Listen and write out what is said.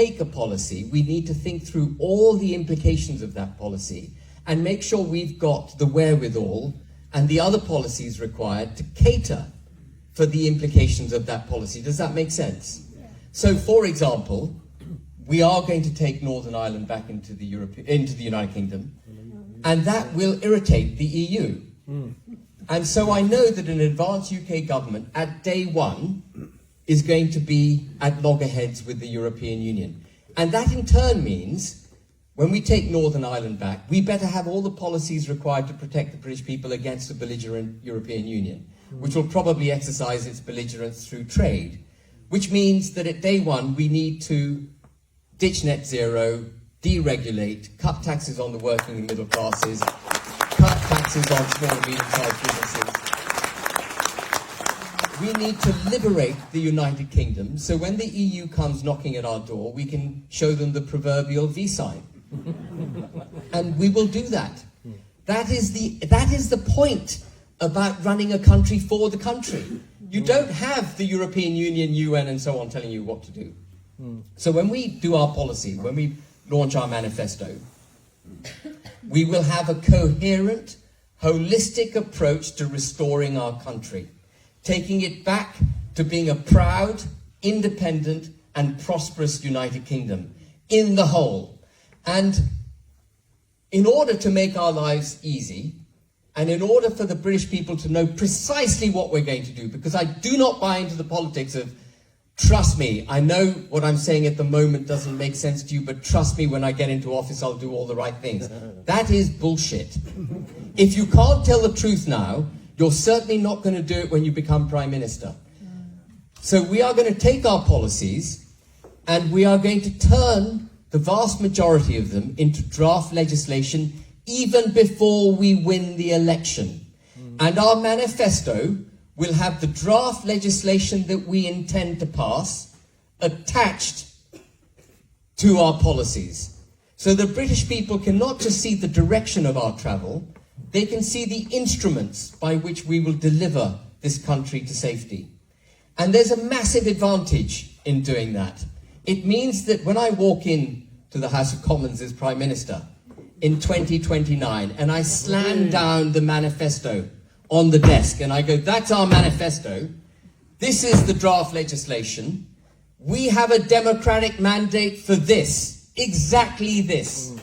make a policy, we need to think through all the implications of that policy and make sure we've got the wherewithal and the other policies required to cater for the implications of that policy. Does that make sense? Yeah. So, for example, we are going to take Northern Ireland back into the United Kingdom, and that will irritate the EU. And so I know that an advanced UK government at day one is going to be at loggerheads with the European Union. And that in turn means when we take Northern Ireland back, we better have all the policies required to protect the British people against a belligerent European Union, which will probably exercise its belligerence through trade, which means that at day one we need to ditch net zero, deregulate, cut taxes on the working and middle classes, cut taxes on small and medium-sized businesses. We need to liberate the United Kingdom, so when the EU comes knocking at our door, we can show them the proverbial V sign. And we will do that. That is the point about running a country for the country. You don't have the European Union, UN, and so on telling you what to do. So when we do our policy, when we launch our manifesto, we will have a coherent, holistic approach to restoring our country, taking it back to being a proud, independent, and prosperous United Kingdom in the whole. And in order to make our lives easy, and in order for the British people to know precisely what we're going to do, because I do not buy into the politics of, trust me, I know what I'm saying at the moment doesn't make sense to you, but trust me, when I get into office, I'll do all the right things. That is bullshit. If you can't tell the truth now, you're certainly not going to do it when you become Prime Minister. So we are going to take our policies and we are going to turn the vast majority of them into draft legislation even before we win the election. And our manifesto will have the draft legislation that we intend to pass attached to our policies. So the British people can not just see the direction of our travel, they can see the instruments by which we will deliver this country to safety. And there's a massive advantage in doing that. It means that when I walk in to the House of Commons as Prime Minister in 2029 and I slam down the manifesto on the desk and I go, that's our manifesto, this is the draft legislation, we have a democratic mandate for this, exactly this.